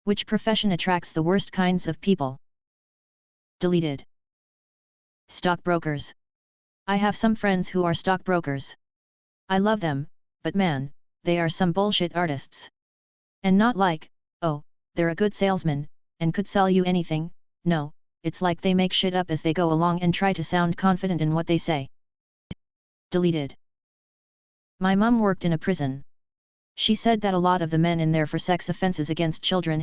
Which profession attracts the worst kinds of people? Deleted. Stockbrokers. I have some friends who are stockbrokers. I love them, but man, they are some bullshit artists. And not like, oh, they're a good salesman, and could sell you anything. No, it's like they make shit up as they go along and try to sound confident in what they say. Deleted. My mum worked in a prison. She said that a lot of the men in there for sex offenses against children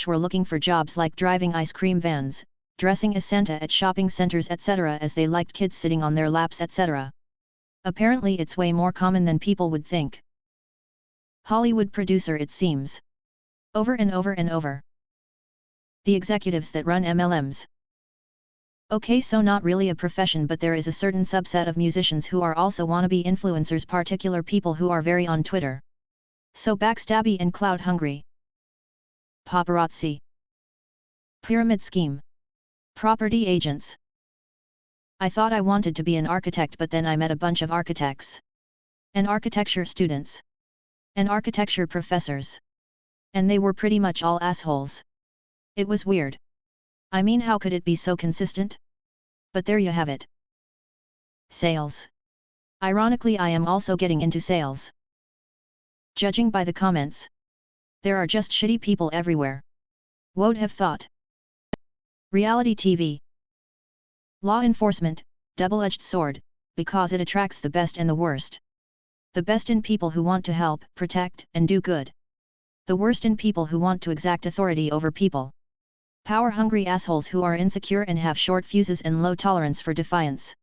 were looking for jobs like driving ice cream vans, dressing as Santa at shopping centers etc. as they liked kids sitting on their laps etc. Apparently it's way more common than people would think. Hollywood producer it seems. Over and over and over. The executives that run MLMs. Okay, so not really a profession, but there is a certain subset of musicians who are also wannabe influencers, particular people who are very on Twitter. So backstabby and clout hungry. Paparazzi. Pyramid scheme. Property agents. I thought I wanted to be an architect, but then I met a bunch of architects. And architecture students. And architecture professors. And they were pretty much all assholes. It was weird. I mean, how could it be so consistent? But there you have it. Sales. Ironically, I am also getting into sales. Judging by the comments, there are just shitty people everywhere. Would have thought. Reality TV. Law enforcement, double-edged sword, because it attracts the best and the worst. The best in people who want to help, protect, and do good. The worst in people who want to exact authority over people. Power-hungry assholes who are insecure and have short fuses and low tolerance for defiance.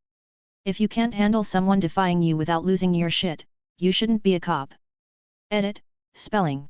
If you can't handle someone defying you without losing your shit, you shouldn't be a cop. Edit, spelling.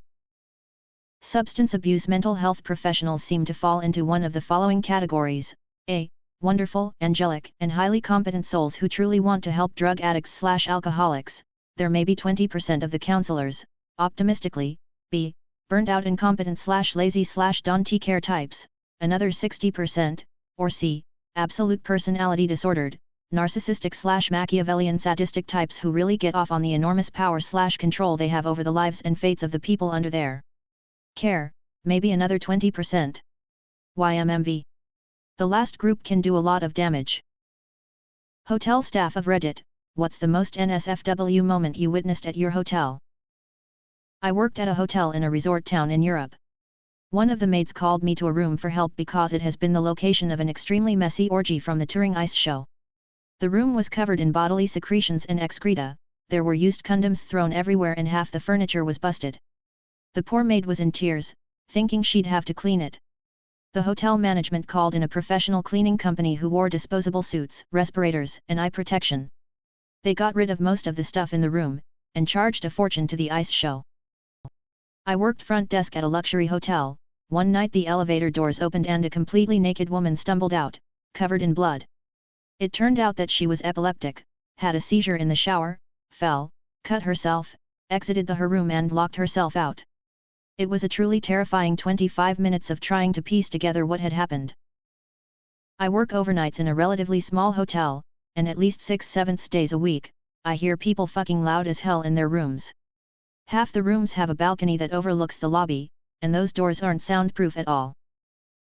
Substance abuse. Mental health professionals seem to fall into one of the following categories. A. Wonderful, angelic, and highly competent souls who truly want to help drug addicts/alcoholics. There may be 20% of the counselors, optimistically. B. Burnt out, incompetent/lazy/don't care types, another 60%, or C. Absolute personality disordered, narcissistic/Machiavellian sadistic types who really get off on the enormous power/control they have over the lives and fates of the people under their care, maybe another 20%. YMMV. The last group can do a lot of damage. Hotel staff of Reddit, what's the most NSFW moment you witnessed at your hotel? I worked at a hotel in a resort town in Europe. One of the maids called me to a room for help because it has been the location of an extremely messy orgy from the touring ice show. The room was covered in bodily secretions and excreta, there were used condoms thrown everywhere and half the furniture was busted. The poor maid was in tears, thinking she'd have to clean it. The hotel management called in a professional cleaning company who wore disposable suits, respirators, and eye protection. They got rid of most of the stuff in the room, and charged a fortune to the ice show. I worked front desk at a luxury hotel. One night the elevator doors opened and a completely naked woman stumbled out, covered in blood. It turned out that she was epileptic, had a seizure in the shower, fell, cut herself, exited her room and locked herself out. It was a truly terrifying 25 minutes of trying to piece together what had happened. I work overnights in a relatively small hotel, and at least 6/7 days a week, I hear people fucking loud as hell in their rooms. Half the rooms have a balcony that overlooks the lobby, and those doors aren't soundproof at all.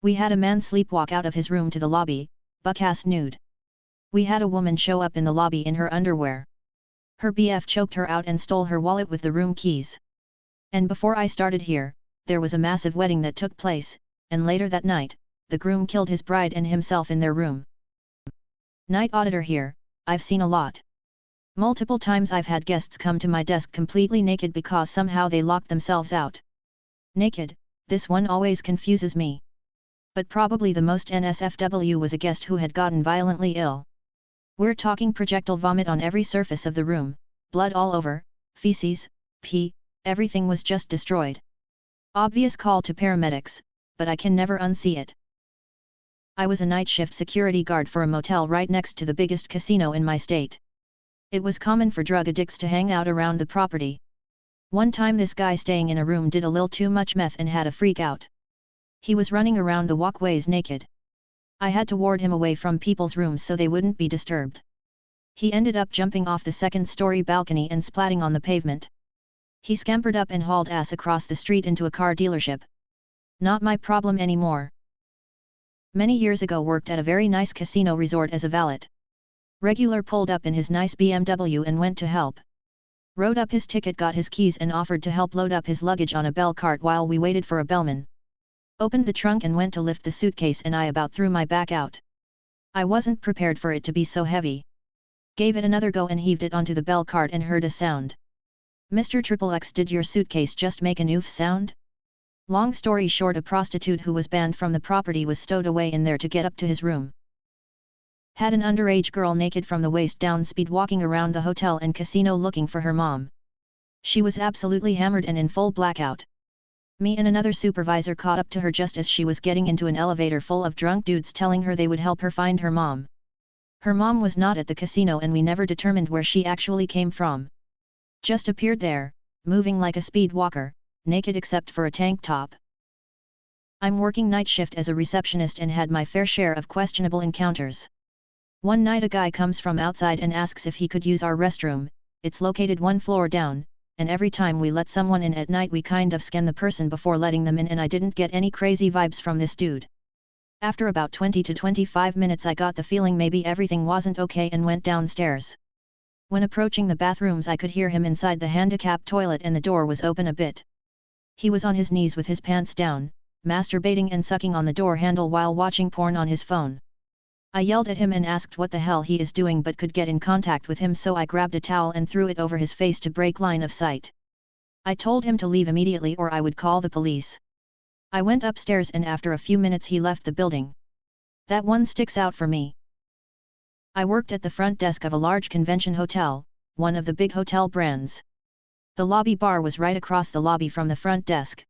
We had a man sleepwalk out of his room to the lobby, buck-ass nude. We had a woman show up in the lobby in her underwear. Her BF choked her out and stole her wallet with the room keys. And before I started here, there was a massive wedding that took place, and later that night, the groom killed his bride and himself in their room. Night auditor here, I've seen a lot. Multiple times I've had guests come to my desk completely naked because somehow they locked themselves out. Naked, this one always confuses me. But probably the most NSFW was a guest who had gotten violently ill. We're talking projectile vomit on every surface of the room, blood all over, feces, pee, everything was just destroyed. Obvious call to paramedics, but I can never unsee it. I was a night shift security guard for a motel right next to the biggest casino in my state. It was common for drug addicts to hang out around the property. One time this guy staying in a room did a little too much meth and had a freak out. He was running around the walkways naked. I had to ward him away from people's rooms so they wouldn't be disturbed. He ended up jumping off the second-story balcony and splatting on the pavement. He scampered up and hauled ass across the street into a car dealership. Not my problem anymore. Many years ago worked at a very nice casino resort as a valet. Regular pulled up in his nice BMW and went to help. Wrote up his ticket, got his keys and offered to help load up his luggage on a bell cart while we waited for a bellman. Opened the trunk and went to lift the suitcase and I about threw my back out. I wasn't prepared for it to be so heavy. Gave it another go and heaved it onto the bell cart and heard a sound. Mr. XXX, did your suitcase just make an oof sound? Long story short, a prostitute who was banned from the property was stowed away in there to get up to his room. Had an underage girl naked from the waist down speed walking around the hotel and casino looking for her mom. She was absolutely hammered and in full blackout. Me and another supervisor caught up to her just as she was getting into an elevator full of drunk dudes telling her they would help her find her mom. Her mom was not at the casino and we never determined where she actually came from. Just appeared there, moving like a speed walker, naked except for a tank top. I'm working night shift as a receptionist and had my fair share of questionable encounters. One night a guy comes from outside and asks if he could use our restroom. It's located one floor down, and every time we let someone in at night we kind of scan the person before letting them in, and I didn't get any crazy vibes from this dude. After about 20 to 25 minutes I got the feeling maybe everything wasn't okay and went downstairs. When approaching the bathrooms I could hear him inside the handicap toilet and the door was open a bit. He was on his knees with his pants down, masturbating and sucking on the door handle while watching porn on his phone. I yelled at him and asked what the hell he is doing but could get in contact with him, so I grabbed a towel and threw it over his face to break line of sight. I told him to leave immediately or I would call the police. I went upstairs and after a few minutes he left the building. That one sticks out for me. I worked at the front desk of a large convention hotel, one of the big hotel brands. The lobby bar was right across the lobby from the front desk.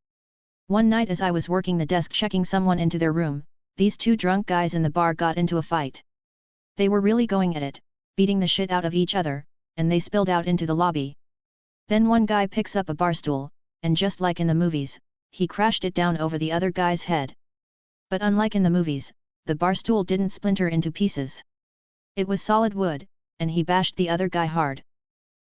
One night as I was working the desk checking someone into their room, these two drunk guys in the bar got into a fight. They were really going at it, beating the shit out of each other, and they spilled out into the lobby. Then one guy picks up a bar stool, and just like in the movies, he crashed it down over the other guy's head. But unlike in the movies, the bar stool didn't splinter into pieces. It was solid wood, and he bashed the other guy hard.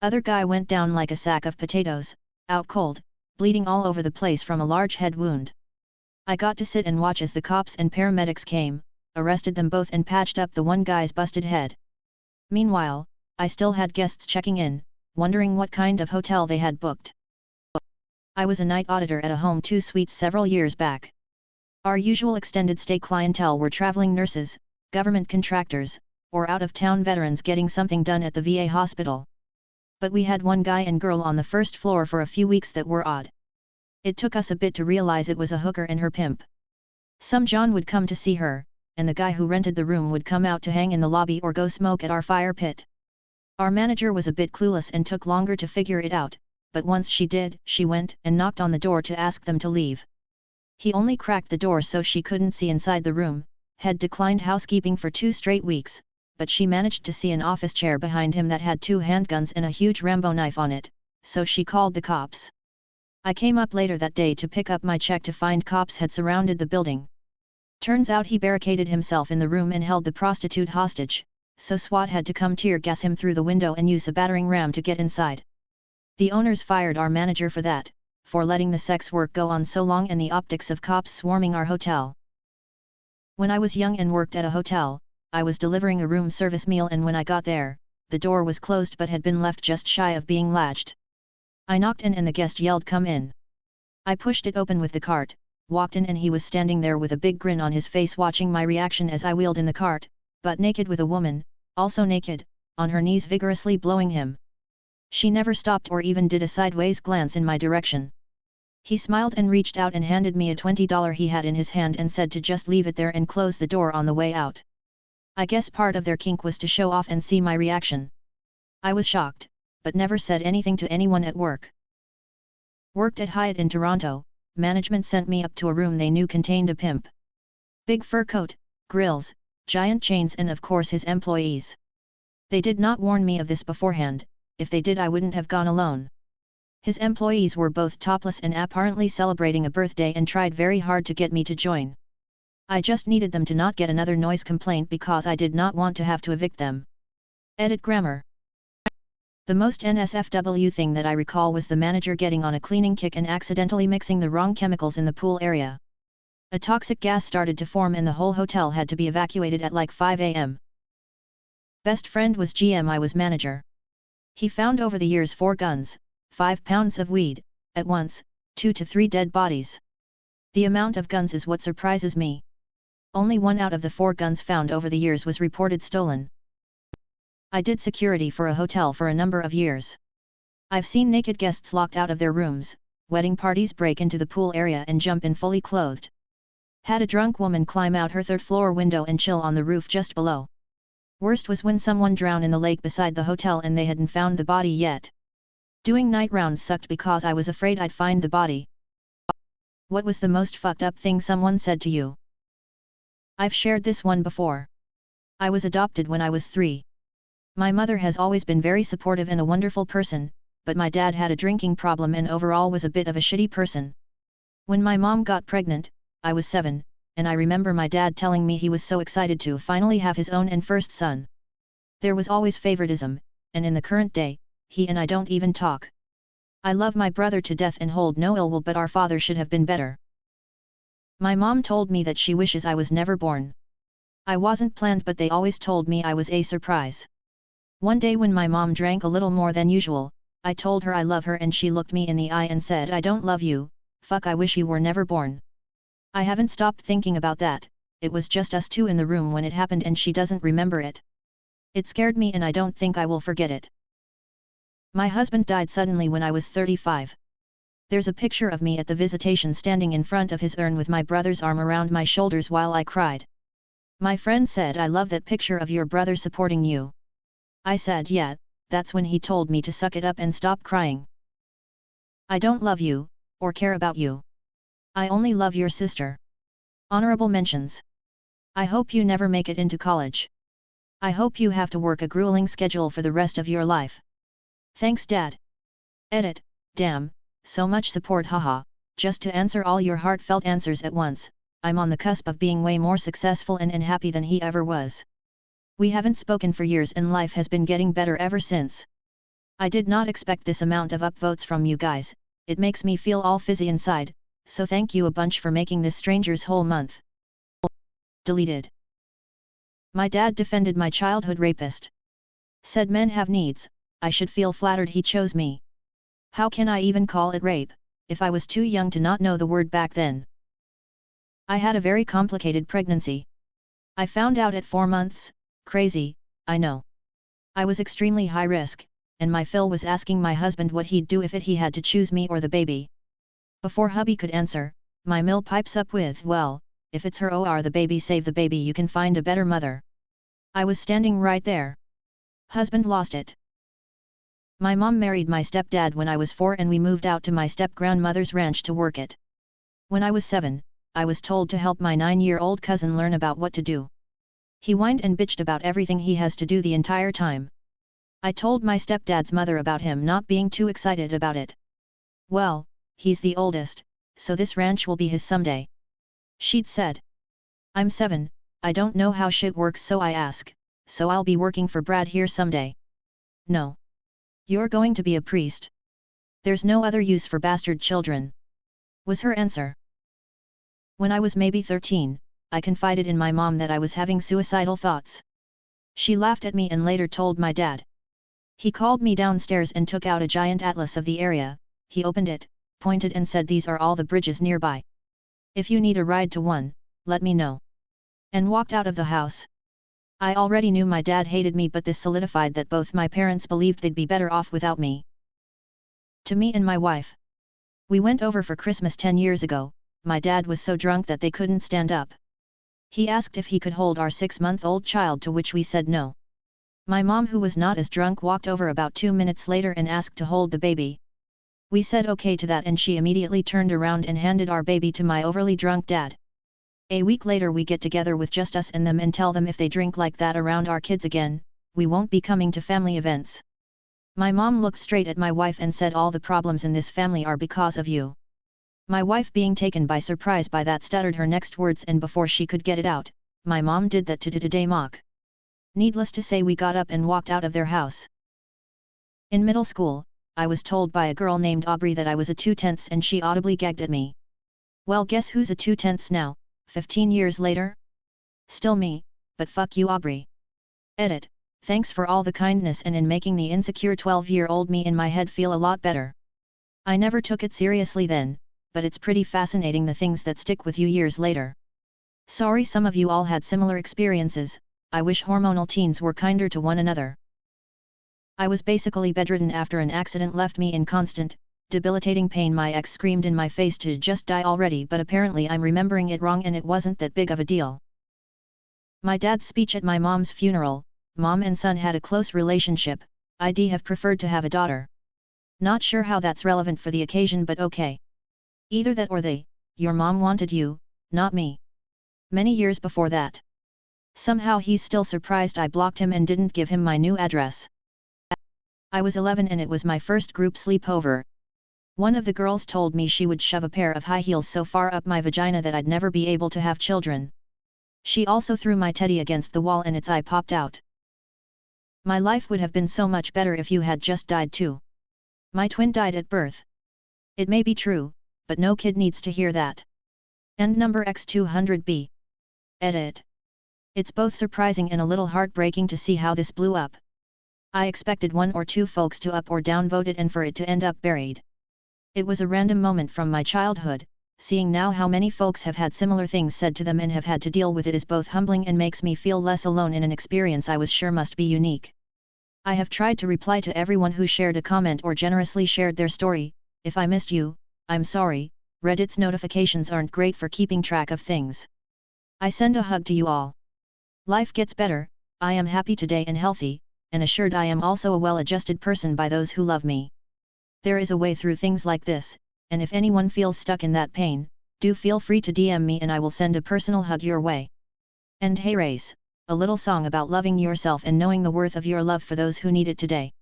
Other guy went down like a sack of potatoes, out cold, bleeding all over the place from a large head wound. I got to sit and watch as the cops and paramedics came, arrested them both and patched up the one guy's busted head. Meanwhile, I still had guests checking in, wondering what kind of hotel they had booked. I was a night auditor at a Home 2 Suites several years back. Our usual extended stay clientele were traveling nurses, government contractors, or out-of-town veterans getting something done at the VA hospital. But we had one guy and girl on the first floor for a few weeks that were odd. It took us a bit to realize it was a hooker and her pimp. Some John would come to see her, and the guy who rented the room would come out to hang in the lobby or go smoke at our fire pit. Our manager was a bit clueless and took longer to figure it out, but once she did, she went and knocked on the door to ask them to leave. He only cracked the door so she couldn't see inside the room, had declined housekeeping for 2 straight weeks, but she managed to see an office chair behind him that had 2 handguns and a huge Rambo knife on it, so she called the cops. I came up later that day to pick up my check to find cops had surrounded the building. Turns out he barricaded himself in the room and held the prostitute hostage, so SWAT had to come tear gas him through the window and use a battering ram to get inside. The owners fired our manager for that, for letting the sex work go on so long and the optics of cops swarming our hotel. When I was young and worked at a hotel, I was delivering a room service meal, and when I got there, the door was closed but had been left just shy of being latched. I knocked in and the guest yelled, "Come in." I pushed it open with the cart, walked in and he was standing there with a big grin on his face watching my reaction as I wheeled in the cart, but naked with a woman, also naked, on her knees vigorously blowing him. She never stopped or even did a sideways glance in my direction. He smiled and reached out and handed me a $20 he had in his hand and said to just leave it there and close the door on the way out. I guess part of their kink was to show off and see my reaction. I was shocked, but never said anything to anyone at work. Worked at Hyatt in Toronto, management sent me up to a room they knew contained a pimp. Big fur coat, grills, giant chains, and of course his employees. They did not warn me of this beforehand. If they did I wouldn't have gone alone. His employees were both topless and apparently celebrating a birthday and tried very hard to get me to join. I just needed them to not get another noise complaint because I did not want to have to evict them. Edit grammar. The most NSFW thing that I recall was the manager getting on a cleaning kick and accidentally mixing the wrong chemicals in the pool area. A toxic gas started to form and the whole hotel had to be evacuated at like 5 am. Best friend was GM, I was manager. He found over the years 4 guns, 5 pounds of weed, at once, 2 to 3 dead bodies. The amount of guns is what surprises me. Only 1 out of the 4 guns found over the years was reported stolen. I did security for a hotel for a number of years. I've seen naked guests locked out of their rooms, wedding parties break into the pool area and jump in fully clothed. Had a drunk woman climb out her 3rd floor window and chill on the roof just below. Worst was when someone drowned in the lake beside the hotel and they hadn't found the body yet. Doing night rounds sucked because I was afraid I'd find the body. What was the most fucked up thing someone said to you? I've shared this one before. I was adopted when I was 3. My mother has always been very supportive and a wonderful person, but my dad had a drinking problem and overall was a bit of a shitty person. When my mom got pregnant, I was 7, and I remember my dad telling me he was so excited to finally have his own and first son. There was always favoritism, and in the current day, he and I don't even talk. I love my brother to death and hold no ill will, but our father should have been better. My mom told me that she wishes I was never born. I wasn't planned, but they always told me I was a surprise. One day when my mom drank a little more than usual, I told her I love her and she looked me in the eye and said, "I don't love you, fuck, I wish you were never born." I haven't stopped thinking about that. It was just us 2 in the room when it happened and she doesn't remember it. It scared me and I don't think I will forget it. My husband died suddenly when I was 35. There's a picture of me at the visitation standing in front of his urn with my brother's arm around my shoulders while I cried. My friend said, "I love that picture of your brother supporting you." I said, "Yeah." That's when he told me to suck it up and stop crying. I don't love you, or care about you. I only love your sister. Honorable mentions. I hope you never make it into college. I hope you have to work a grueling schedule for the rest of your life. Thanks, Dad. Edit. Damn, so much support, haha. Just to answer all your heartfelt answers at once, I'm on the cusp of being way more successful and happy than he ever was. We haven't spoken for years and life has been getting better ever since. I did not expect this amount of upvotes from you guys, it makes me feel all fizzy inside, so thank you a bunch for making this stranger's whole month. Deleted. My dad defended my childhood rapist. Said men have needs, I should feel flattered he chose me. How can I even call it rape, if I was too young to not know the word back then? I had a very complicated pregnancy. I found out at 4 months, crazy, I know. I was extremely high risk, and my Phil was asking my husband what he'd do if he had to choose me or the baby. Before hubby could answer, my Mill pipes up with, "Well, if it's her or the baby, save the baby, you can find a better mother." I was standing right there. Husband lost it. My mom married my stepdad when I was 4 and we moved out to my step-grandmother's ranch to work it. When I was 7, I was told to help my 9-year-old cousin learn about what to do. He whined and bitched about everything he has to do the entire time. I told my stepdad's mother about him not being too excited about it. "Well, he's the oldest, so this ranch will be his someday," she'd said. "I'm 7, I don't know how shit works, so I ask, so I'll be working for Brad here someday." "No. You're going to be a priest. There's no other use for bastard children," was her answer. When I was maybe 13, I confided in my mom that I was having suicidal thoughts. She laughed at me and later told my dad. He called me downstairs and took out a giant atlas of the area. He opened it, pointed and said, "These are all the bridges nearby. If you need a ride to one, let me know," and walked out of the house. I already knew my dad hated me, but this solidified that both my parents believed they'd be better off without me. To me and my wife. We went over for Christmas 10 years ago. My dad was so drunk that they couldn't stand up. He asked if he could hold our 6-month-old child, to which we said no. My mom, who was not as drunk, walked over about 2 minutes later and asked to hold the baby. We said okay to that and she immediately turned around and handed our baby to my overly drunk dad. A week later we get together with just us and them and tell them if they drink like that around our kids again, we won't be coming to family events. My mom looked straight at my wife and said, "All the problems in this family are because of you." My wife, being taken by surprise by that, stuttered her next words, and before she could get it out, my mom did that to today mock. Needless to say, we got up and walked out of their house. In middle school, I was told by a girl named Aubrey that I was a 2/10 and she audibly gagged at me. Well, guess who's a 2/10 now? 15 years later? Still me, but fuck you Aubrey. Edit, thanks for all the kindness and in making the insecure 12-year-old me in my head feel a lot better. I never took it seriously then, but it's pretty fascinating the things that stick with you years later. Sorry some of you all had similar experiences, I wish hormonal teens were kinder to one another. I was basically bedridden after an accident left me in constant, debilitating pain. My ex screamed in my face to just die already, but apparently I'm remembering it wrong and it wasn't that big of a deal. My dad's speech at my mom's funeral, mom and son had a close relationship, I'd have preferred to have a daughter. Not sure how that's relevant for the occasion, but okay. Either that or your mom wanted you, not me. Many years before that. Somehow he's still surprised I blocked him and didn't give him my new address. I was 11 and it was my first group sleepover. One of the girls told me she would shove a pair of high heels so far up my vagina that I'd never be able to have children. She also threw my teddy against the wall and its eye popped out. My life would have been so much better if you had just died too. My twin died at birth. It may be true, but no kid needs to hear that. End number X200B. Edit. It's both surprising and a little heartbreaking to see how this blew up. I expected one or two folks to up or down vote it and for it to end up buried. It was a random moment from my childhood. Seeing now how many folks have had similar things said to them and have had to deal with it is both humbling and makes me feel less alone in an experience I was sure must be unique. I have tried to reply to everyone who shared a comment or generously shared their story. If I missed you, I'm sorry. Reddit's notifications aren't great for keeping track of things. I send a hug to you all. Life gets better, I am happy today and healthy, and assured I am also a well-adjusted person by those who love me. There is a way through things like this, and if anyone feels stuck in that pain, do feel free to DM me and I will send a personal hug your way. And hey race, a little song about loving yourself and knowing the worth of your love for those who need it today.